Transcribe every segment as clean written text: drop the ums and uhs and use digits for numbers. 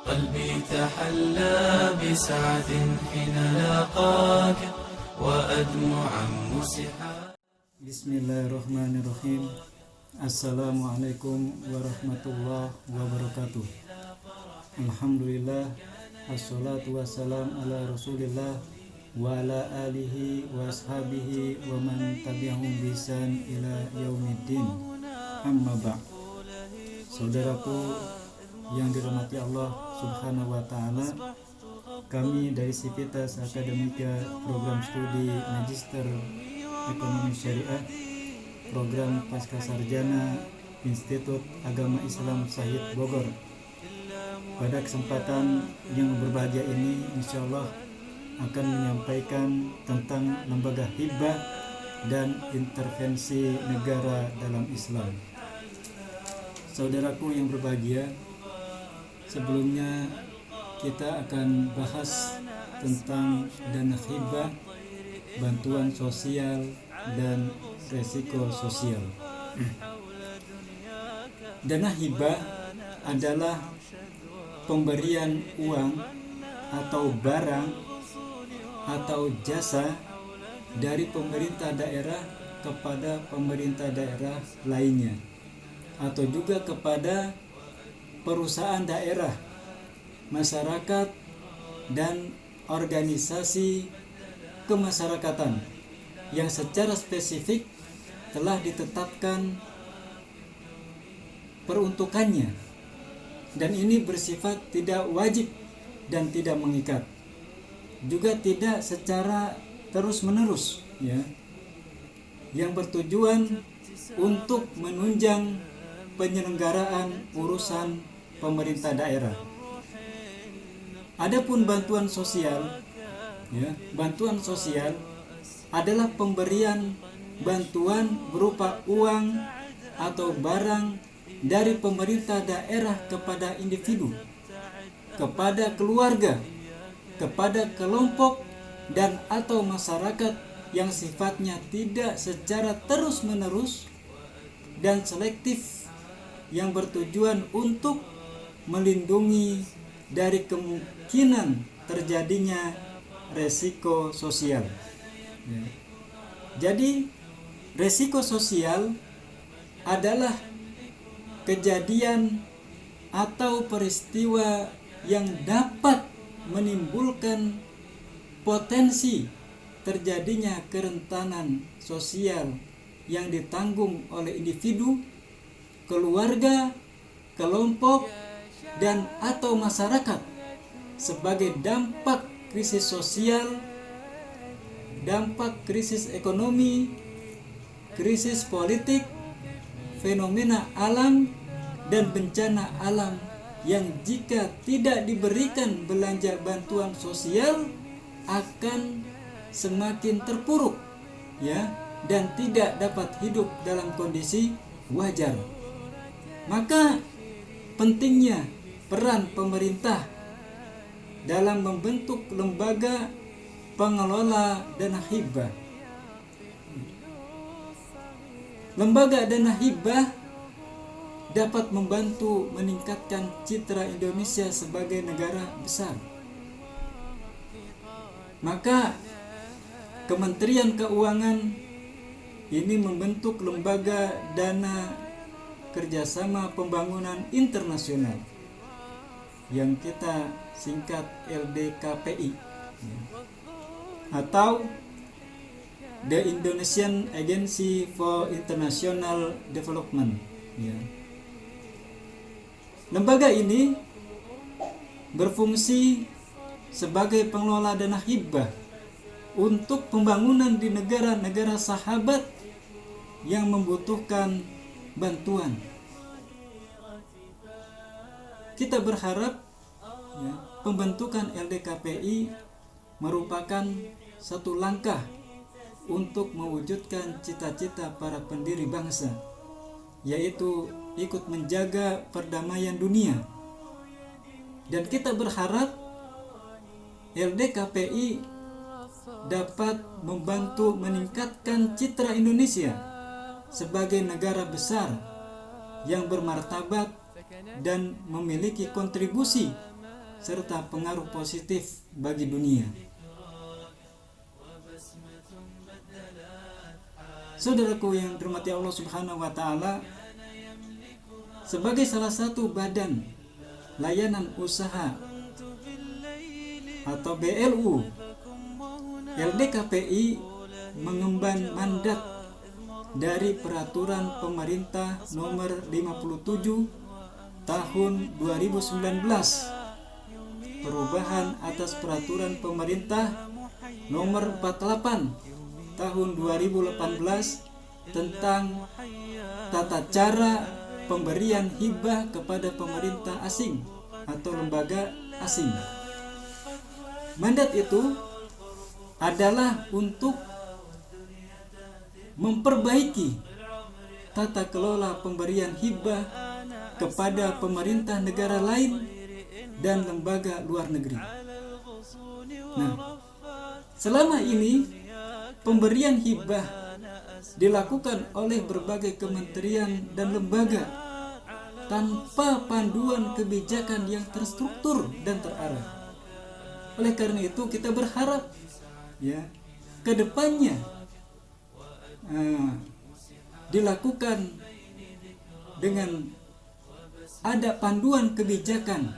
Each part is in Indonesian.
قلبي تحلى بسعة حين لاقاك وأدمعا مسحا. Bismillahirrahmanirrahim. Assalamualaikum warahmatullahi wabarakatuh. Alhamdulillah, assalatu wassalam ala rasulillah wa ala alihi wa ashabihi wa man tabi'ahum bisan ila yaumiddin. Amma ba'd. Saudaraku yang dirahmati Allah Subhanahu wa taala, kami dari Sivitas Akademika Program Studi Magister Ekonomi Syariah, Program Pasca Sarjana Institut Agama Islam Syahid Bogor. Pada kesempatan yang berbahagia ini, insya Allah akan menyampaikan tentang lembaga hibah dan intervensi negara dalam Islam. Saudaraku yang berbahagia, sebelumnya kita akan bahas tentang dana hibah, bantuan sosial, dan resiko sosial. Dana hibah adalah pemberian uang atau barang atau jasa dari pemerintah daerah kepada pemerintah daerah lainnya, atau juga kepada perusahaan daerah, masyarakat, dan organisasi kemasyarakatan yang secara spesifik telah ditetapkan peruntukannya, dan ini bersifat tidak wajib dan tidak mengikat, juga tidak secara terus-menerus, yang bertujuan untuk menunjang penyelenggaraan urusan pemerintah daerah. Adapun bantuan sosial, bantuan sosial adalah pemberian bantuan berupa uang atau barang dari pemerintah daerah kepada individu, kepada keluarga, kepada kelompok, dan atau masyarakat yang sifatnya tidak secara terus-menerus dan selektif, yang bertujuan untuk melindungi dari kemungkinan terjadinya resiko sosial. Jadi resiko sosial adalah kejadian atau peristiwa yang dapat menimbulkan potensi terjadinya kerentanan sosial yang ditanggung oleh individu, keluarga, kelompok, dan atau masyarakat sebagai dampak krisis sosial, dampak krisis ekonomi, krisis politik, fenomena alam, dan bencana alam yang jika tidak diberikan belanja bantuan sosial akan semakin terpuruk, dan tidak dapat hidup dalam kondisi wajar. Maka pentingnya peran pemerintah dalam membentuk lembaga pengelola dana hibah. Lembaga dana hibah dapat membantu meningkatkan citra Indonesia sebagai negara besar. Maka Kementerian Keuangan ini membentuk lembaga dana kerjasama pembangunan internasional yang kita singkat LDKPI, atau The Indonesian Agency for International Development. Lembaga ini berfungsi sebagai pengelola dana hibah untuk pembangunan di negara-negara sahabat yang membutuhkan bantuan. Kita berharap pembentukan LDKPI merupakan satu langkah untuk mewujudkan cita-cita para pendiri bangsa, yaitu ikut menjaga perdamaian dunia. Dan kita berharap LDKPI dapat membantu meningkatkan citra Indonesia sebagai negara besar yang bermartabat dan memiliki kontribusi serta pengaruh positif bagi dunia. Saudaraku yang dirahmati Allah Subhanahu wa taala, sebagai salah satu badan layanan usaha atau BLU, LDKPI mengemban mandat dari Peraturan Pemerintah Nomor 57 Tahun 2019, perubahan atas Peraturan Pemerintah Nomor 48 Tahun 2018 tentang tata cara pemberian hibah kepada pemerintah asing atau lembaga asing. Mandat itu adalah untuk memperbaiki tata kelola pemberian hibah kepada pemerintah negara lain dan lembaga luar negeri. Nah, selama ini pemberian hibah dilakukan oleh berbagai kementerian dan lembaga tanpa panduan kebijakan yang terstruktur dan terarah. Oleh karena itu kita berharap ke depannya dilakukan dengan ada panduan kebijakan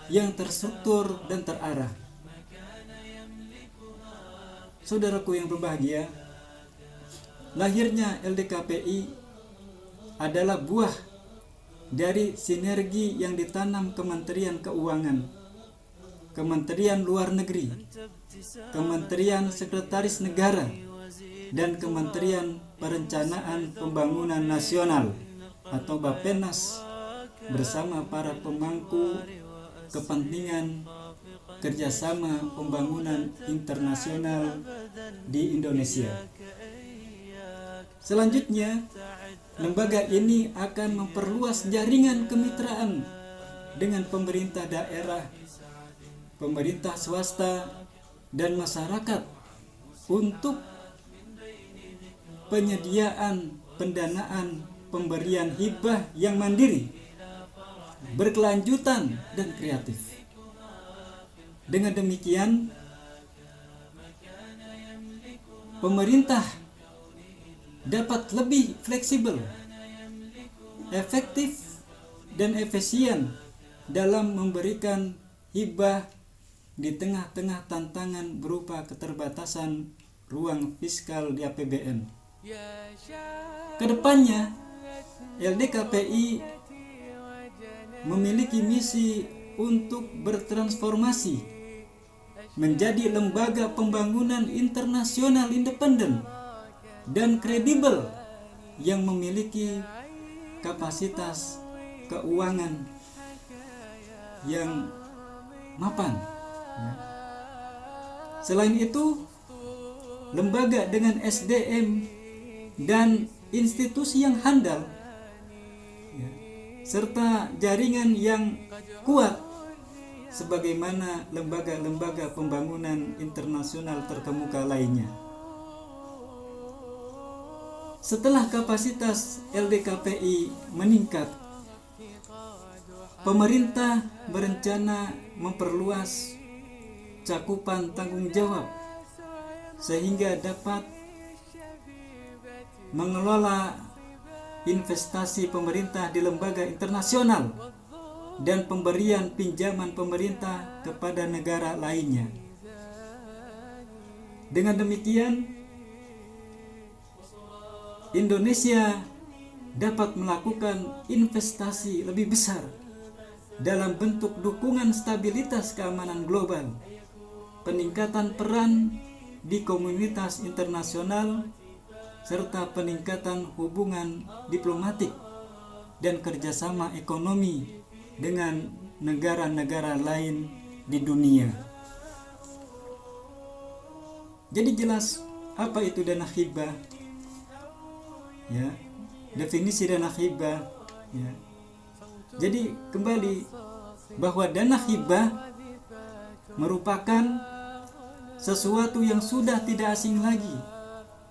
yang terstruktur dan terarah. Saudaraku yang berbahagia, lahirnya LDKPI adalah buah dari sinergi yang ditanam Kementerian Keuangan, Kementerian Luar Negeri, Kementerian Sekretaris Negara, dan Kementerian Perencanaan Pembangunan Nasional atau Bappenas bersama para pemangku kepentingan kerjasama pembangunan internasional di Indonesia. Selanjutnya, lembaga ini akan memperluas jaringan kemitraan dengan pemerintah daerah, pemerintah swasta, dan masyarakat untuk penyediaan pendanaan pemberian hibah yang mandiri, berkelanjutan, dan kreatif. Dengan demikian, pemerintah dapat lebih fleksibel, efektif, dan efisien dalam memberikan hibah di tengah-tengah tantangan berupa keterbatasan ruang fiskal di APBN. Kedepannya, LDKPI memiliki misi untuk bertransformasi menjadi lembaga pembangunan internasional independen dan kredibel yang memiliki kapasitas keuangan yang mapan. Selain itu, lembaga dengan SDM dan institusi yang handal serta jaringan yang kuat sebagaimana lembaga-lembaga pembangunan internasional terkemuka lainnya. Setelah kapasitas LDKPI meningkat, pemerintah berencana memperluas cakupan tanggung jawab sehingga dapat mengelola investasi pemerintah di lembaga internasional dan pemberian pinjaman pemerintah kepada negara lainnya. Dengan demikian, Indonesia dapat melakukan investasi lebih besar dalam bentuk dukungan stabilitas keamanan global, peningkatan peran di komunitas internasional, serta peningkatan hubungan diplomatik dan kerjasama ekonomi dengan negara-negara lain di dunia. Jadi jelas apa itu dana hibah? Definisi dana hibah. Jadi kembali bahwa dana hibah merupakan sesuatu yang sudah tidak asing lagi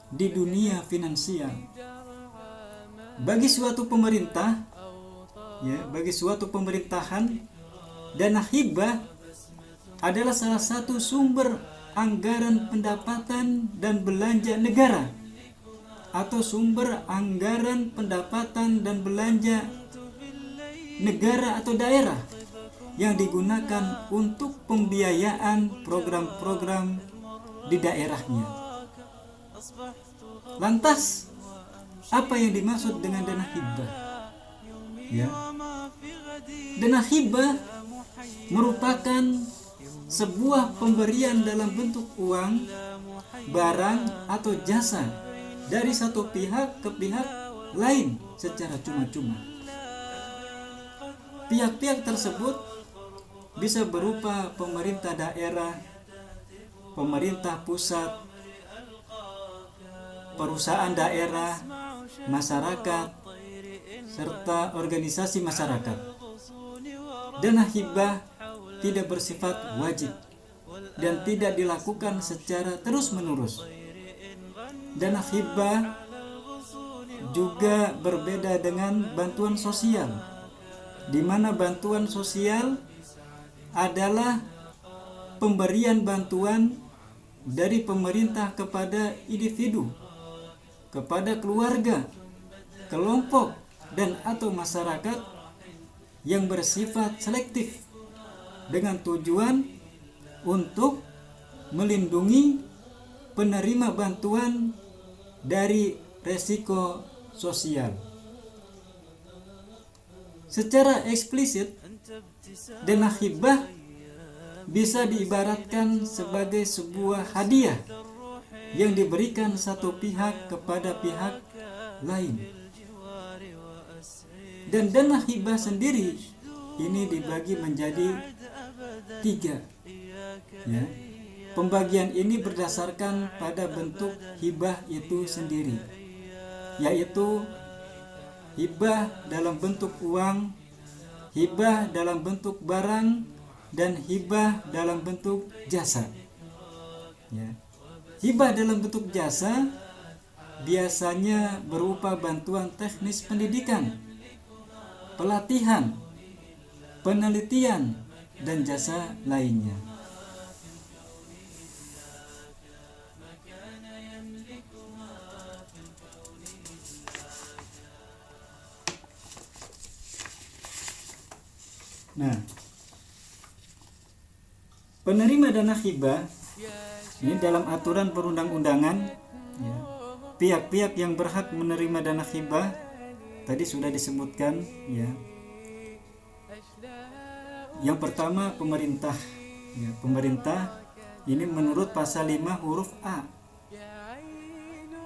di dunia finansial. Bagi suatu pemerintah, bagi suatu pemerintahan, dana hibah adalah salah satu sumber anggaran pendapatan dan belanja negara atau sumber anggaran pendapatan dan belanja negara atau daerah yang digunakan untuk pembiayaan program-program di daerahnya. Lantas, apa yang dimaksud dengan dana hibah? Ya. Dana hibah merupakan sebuah pemberian dalam bentuk uang, barang, atau jasa dari satu pihak ke pihak lain secara cuma-cuma. Pihak-pihak tersebut bisa berupa pemerintah daerah, pemerintah pusat, perusahaan daerah, masyarakat, serta organisasi masyarakat. Dana hibah tidak bersifat wajib dan tidak dilakukan secara terus-menerus. Dana hibah juga berbeda dengan bantuan sosial, di mana bantuan sosial adalah pemberian bantuan dari pemerintah kepada individu, kepada keluarga, kelompok, dan atau masyarakat yang bersifat selektif dengan tujuan untuk melindungi penerima bantuan dari resiko sosial. Secara eksplisit, dana hibah bisa diibaratkan sebagai sebuah hadiah yang diberikan satu pihak kepada pihak lain. Dan dana hibah sendiri ini dibagi menjadi 3. Ya. Pembagian ini berdasarkan pada bentuk hibah itu sendiri, yaitu hibah dalam bentuk uang, hibah dalam bentuk barang, dan hibah dalam bentuk jasa. Ya. Hibah dalam bentuk jasa biasanya berupa bantuan teknis pendidikan, pelatihan, penelitian, dan jasa lainnya. Nah, penerima dana hibah ini dalam aturan perundang-undangan, ya, pihak-pihak yang berhak menerima dana hibah tadi sudah disebutkan, ya. Yang pertama pemerintah, ya, pemerintah ini menurut pasal 5 huruf A.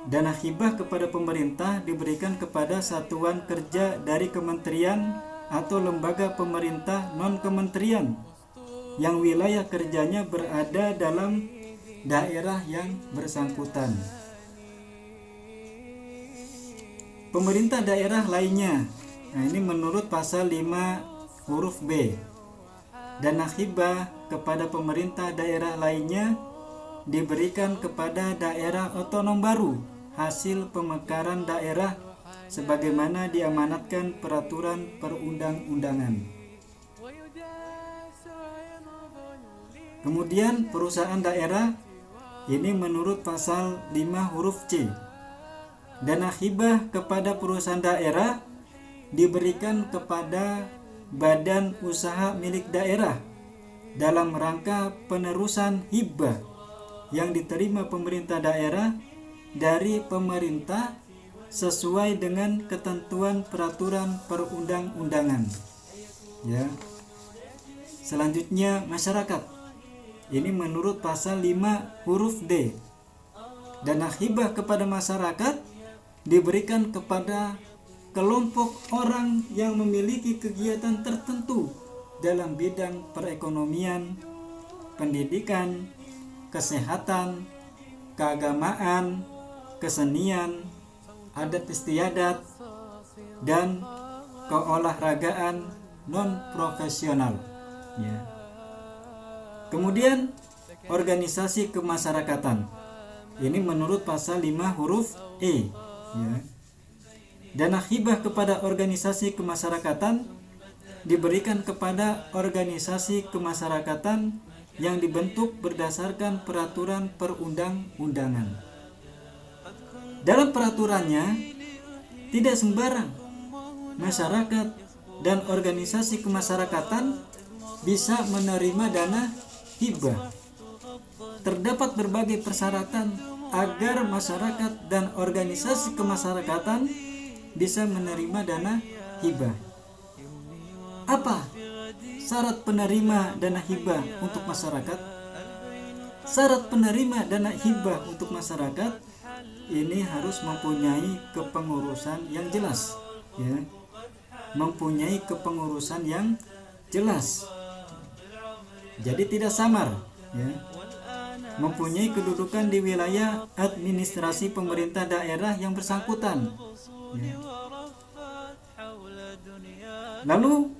Dana hibah kepada pemerintah diberikan kepada satuan kerja dari kementerian atau lembaga pemerintah non-kementerian yang wilayah kerjanya berada dalam daerah yang bersangkutan. Pemerintah daerah lainnya, nah ini menurut pasal 5 huruf B. Dana hibah kepada pemerintah daerah lainnya diberikan kepada daerah otonom baru hasil pemekaran daerah sebagaimana diamanatkan peraturan perundang-undangan. Kemudian perusahaan daerah ini menurut pasal 5 huruf C. Dana hibah kepada perusahaan daerah diberikan kepada badan usaha milik daerah dalam rangka penerusan hibah yang diterima pemerintah daerah dari pemerintah sesuai dengan ketentuan peraturan perundang-undangan. Ya. Selanjutnya masyarakat. Ini menurut pasal 5 huruf D. Dana hibah kepada masyarakat diberikan kepada kelompok orang yang memiliki kegiatan tertentu dalam bidang perekonomian, pendidikan, kesehatan, keagamaan, kesenian, adat istiadat, dan keolahragaan non-profesional. Ya. Kemudian organisasi kemasyarakatan. Ini menurut pasal 5 huruf E. Ya. Dana hibah kepada organisasi kemasyarakatan diberikan kepada organisasi kemasyarakatan yang dibentuk berdasarkan peraturan perundang-undangan. Dalam peraturannya, tidak sembarang masyarakat dan organisasi kemasyarakatan bisa menerima dana hibah. Terdapat berbagai persyaratan agar masyarakat dan organisasi kemasyarakatan bisa menerima dana hibah. Apa syarat penerima dana hibah untuk masyarakat? Syarat penerima dana hibah untuk masyarakat ini harus mempunyai kepengurusan yang jelas, ya. Mempunyai kepengurusan yang jelas. Jadi tidak samar, ya. Mempunyai kedudukan di wilayah administrasi pemerintah daerah yang bersangkutan, ya. Lalu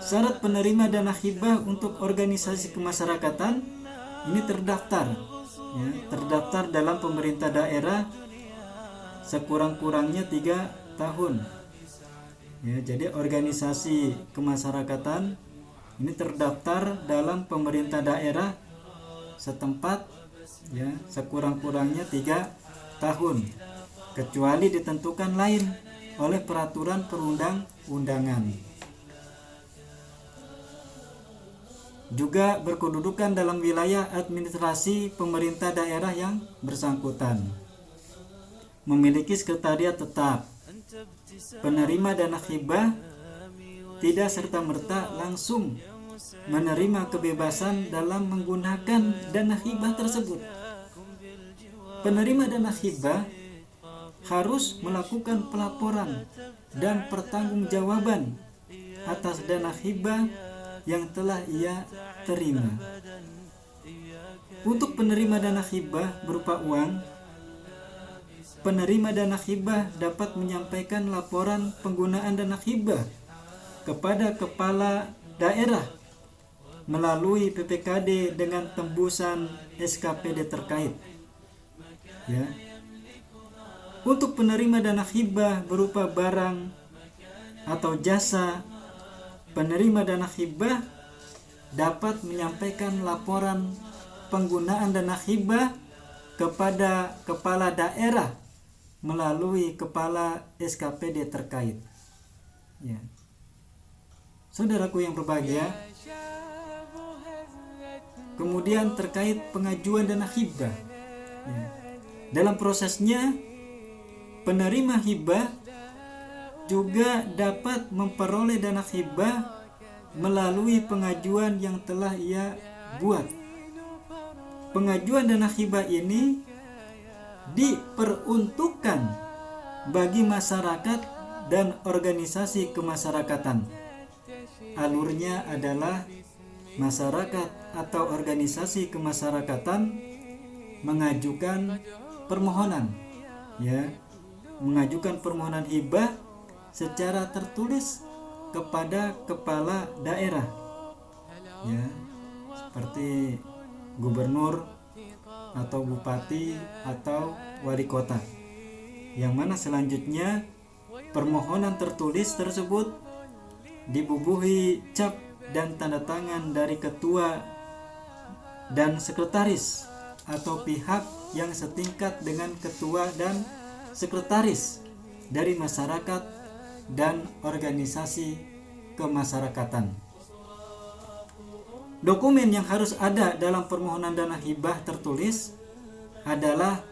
syarat penerima dana hibah untuk organisasi kemasyarakatan ini terdaftar, ya, terdaftar dalam pemerintah daerah sekurang-kurangnya 3 tahun. Ya, jadi organisasi kemasyarakatan ini terdaftar dalam pemerintah daerah setempat, ya, sekurang-kurangnya 3 tahun, kecuali ditentukan lain oleh peraturan perundang-undangan. Juga berkedudukan dalam wilayah administrasi pemerintah daerah yang bersangkutan. Memiliki sekretariat tetap. Penerima dana hibah tidak serta-merta langsung menerima kebebasan dalam menggunakan dana hibah tersebut. Penerima dana hibah harus melakukan pelaporan dan pertanggungjawaban atas dana hibah yang telah ia terima. Untuk penerima dana hibah berupa uang, penerima dana hibah dapat menyampaikan laporan penggunaan dana hibah kepada kepala daerah melalui PPKD dengan tembusan SKPD terkait, ya. Untuk penerima dana hibah berupa barang atau jasa, penerima dana hibah dapat menyampaikan laporan penggunaan dana hibah kepada kepala daerah melalui kepala SKPD terkait, ya. Saudaraku yang berbahagia, kemudian terkait pengajuan dana hibah, ya. Dalam prosesnya, penerima hibah juga dapat memperoleh dana hibah melalui pengajuan yang telah ia buat. Pengajuan dana hibah ini diperuntukkan bagi masyarakat dan organisasi kemasyarakatan. Alurnya adalah masyarakat atau organisasi kemasyarakatan mengajukan permohonan, ya, mengajukan permohonan hibah secara tertulis kepada kepala daerah, ya, seperti gubernur atau bupati atau wali kota, yang mana selanjutnya permohonan tertulis tersebut dibubuhi cap dan tanda tangan dari ketua dan sekretaris atau pihak yang setingkat dengan ketua dan sekretaris dari masyarakat dan organisasi kemasyarakatan. Dokumen yang harus ada dalam permohonan dana hibah tertulis adalah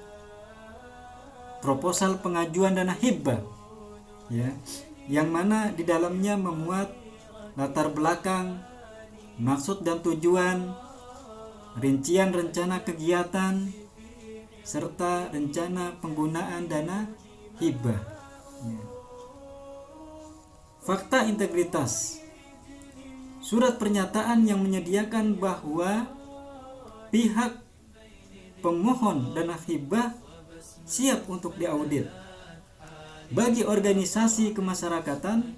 proposal pengajuan dana hibah, ya, yang mana di dalamnya memuat latar belakang, maksud dan tujuan, rincian rencana kegiatan, serta rencana penggunaan dana hibah, ya. Fakta integritas. Surat pernyataan yang menyediakan bahwa pihak pemohon dana hibah siap untuk diaudit. Bagi organisasi kemasyarakatan,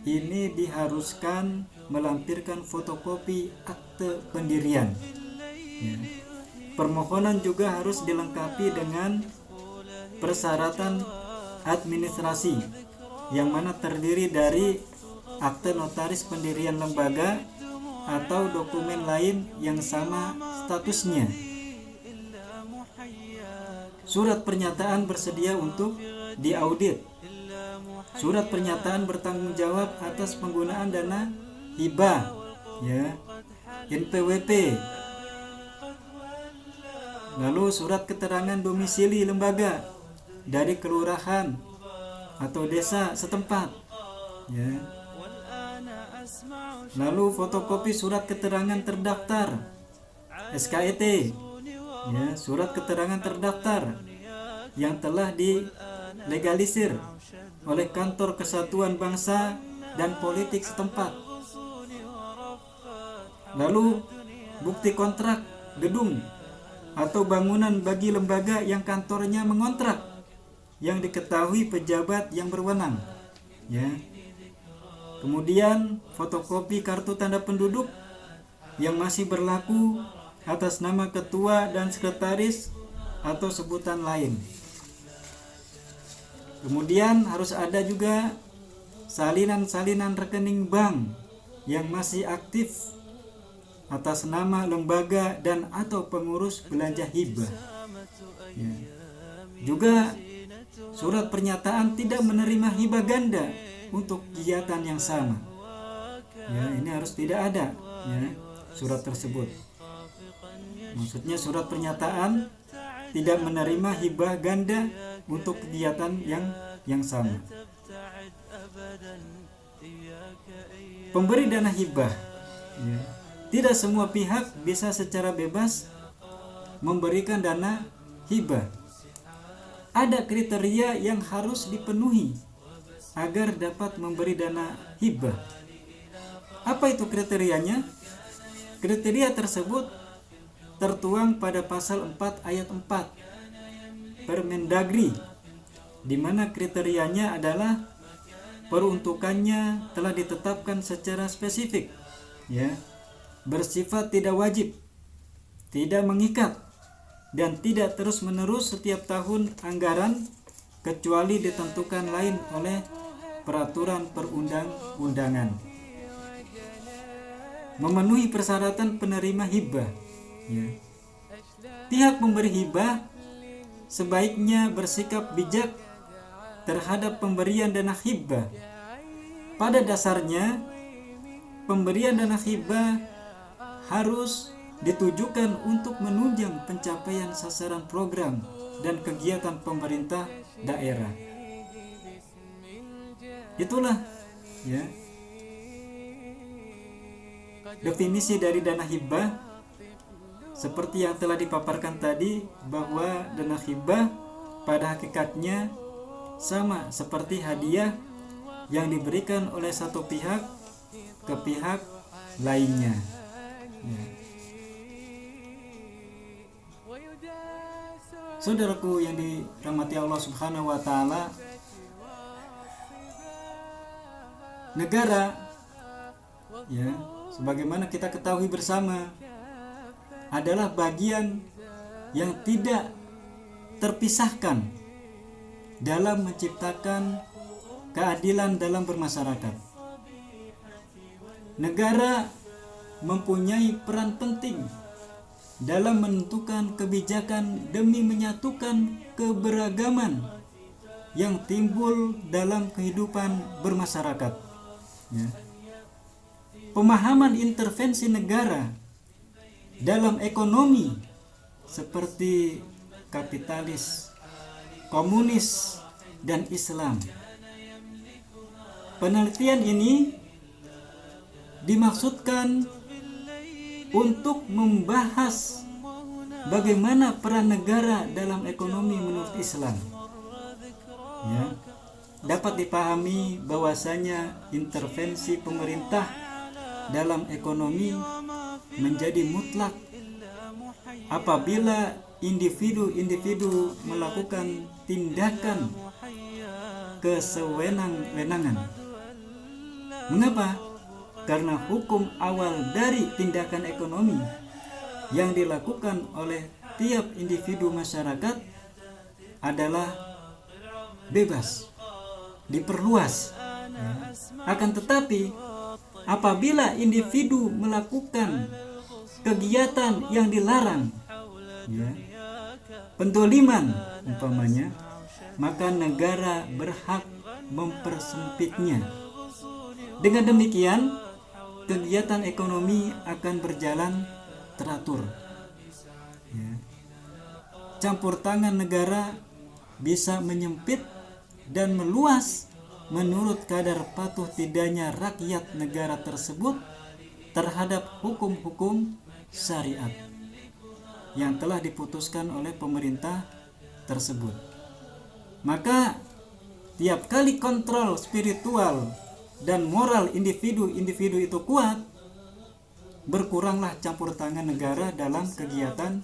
ini diharuskan melampirkan fotokopi akte pendirian, ya. Permohonan juga harus dilengkapi dengan persyaratan administrasi yang mana terdiri dari akte notaris pendirian lembaga atau dokumen lain yang sama statusnya. Surat pernyataan bersedia untuk diaudit. Surat pernyataan bertanggung jawab atas penggunaan dana hibah, ya, NPWP. Lalu surat keterangan domisili lembaga dari kelurahan atau desa setempat, ya. Lalu fotokopi surat keterangan terdaftar SKET, ya, surat keterangan terdaftar yang telah dilegalisir oleh Kantor Kesatuan Bangsa dan Politik setempat. Lalu bukti kontrak gedung atau bangunan bagi lembaga yang kantornya mengontrak yang diketahui pejabat yang berwenang, ya. Kemudian fotokopi kartu tanda penduduk yang masih berlaku atas nama ketua dan sekretaris atau sebutan lain. Kemudian harus ada juga salinan-salinan rekening bank yang masih aktif atas nama lembaga dan atau pengurus belanja hibah, ya. Juga surat pernyataan tidak menerima hibah ganda untuk kegiatan yang sama, ya, ini harus tidak ada, ya, surat tersebut. Maksudnya surat pernyataan tidak menerima hibah ganda untuk kegiatan yang sama. Pemberi dana hibah, ya, tidak semua pihak bisa secara bebas memberikan dana hibah. Ada kriteria yang harus dipenuhi agar dapat memberi dana hibah. Apa itu kriterianya? Kriteria tersebut tertuang pada pasal 4 ayat 4 Permendagri, di mana kriterianya adalah peruntukannya telah ditetapkan secara spesifik, ya, bersifat tidak wajib, tidak mengikat, dan tidak terus-menerus setiap tahun anggaran kecuali ditentukan lain oleh peraturan perundang-undangan. Memenuhi persyaratan penerima hibah, ya. Pihak pemberi hibah sebaiknya bersikap bijak terhadap pemberian dana hibah. Pada dasarnya, pemberian dana hibah harus ditujukan untuk menunjang pencapaian sasaran program dan kegiatan pemerintah daerah. Itulah, ya, definisi dari dana hibah. Seperti yang telah dipaparkan tadi, bahwa dana hibah pada hakikatnya sama seperti hadiah yang diberikan oleh satu pihak ke pihak lainnya, ya. Saudaraku yang dirahmati Allah Subhanahu wa taala, negara, ya, sebagaimana kita ketahui bersama, adalah bagian yang tidak terpisahkan dalam menciptakan keadilan dalam bermasyarakat. Negara mempunyai peran penting dalam menentukan kebijakan demi menyatukan keberagaman yang timbul dalam kehidupan bermasyarakat, ya. Pemahaman intervensi negara dalam ekonomi seperti kapitalis, komunis, dan Islam. Penelitian ini dimaksudkan untuk membahas bagaimana peran negara dalam ekonomi menurut Islam, ya. Dapat dipahami bahwasanya intervensi pemerintah dalam ekonomi menjadi mutlak apabila individu-individu melakukan tindakan kesewenang-wenangan. Mengapa? Karena hukum awal dari tindakan ekonomi yang dilakukan oleh tiap individu masyarakat adalah bebas, diperluas, ya. Akan tetapi apabila individu melakukan kegiatan yang dilarang, ya, pendoliman umpamanya, maka negara berhak mempersempitnya. Dengan demikian, kegiatan ekonomi akan berjalan teratur. Ya. Campur tangan negara bisa menyempit dan meluas menurut kadar patuh tidaknya rakyat negara tersebut terhadap hukum-hukum syariat yang telah diputuskan oleh pemerintah tersebut. Maka tiap kali kontrol spiritual dan moral individu itu kuat, berkuranglah campur tangan negara dalam kegiatan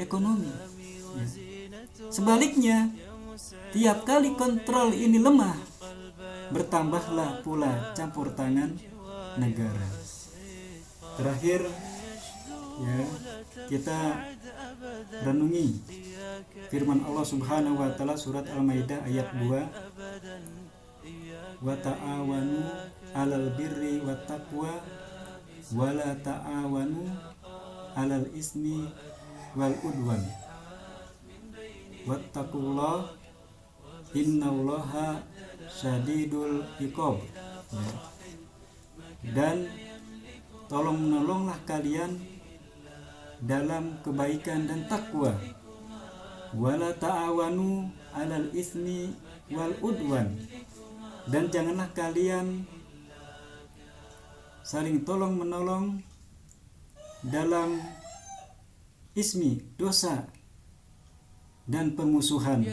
ekonomi. Ya. Sebaliknya, tiap kali kontrol ini lemah, bertambahlah pula campur tangan negara. Terakhir, ya, kita renungi firman Allah Subhanahu wa taala surat Al-Maidah ayat 2, wa ta'awanu 'alal birri wat taqwa wa la ta'awanu 'alal ismi wal udwan wattaqullaha innallaha syadidul iqab. Ya. Dan tolong menolonglah kalian dalam kebaikan dan takwa, wala ta'awanu 'alal ismi wal udwan, dan janganlah kalian saling tolong menolong dalam ismi, dosa, dan pemusuhan.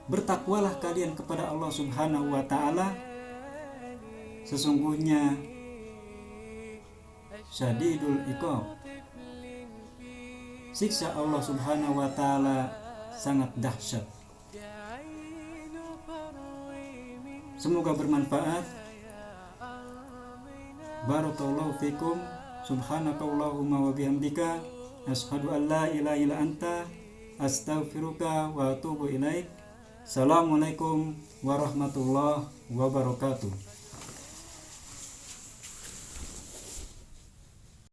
Bertakwalah kalian kepada Allah Subhanahu wa taala, sesungguhnya syadidul iqab, siksa Allah Subhanahu wa taala sangat dahsyat. Semoga bermanfaat. Barakallahu fikum. Subhanakallahumma wa bihamdika asyhadu an la ilaha illa anta astaghfiruka wa atubu ilaik. Assalamualaikum warahmatullahi wabarakatuh.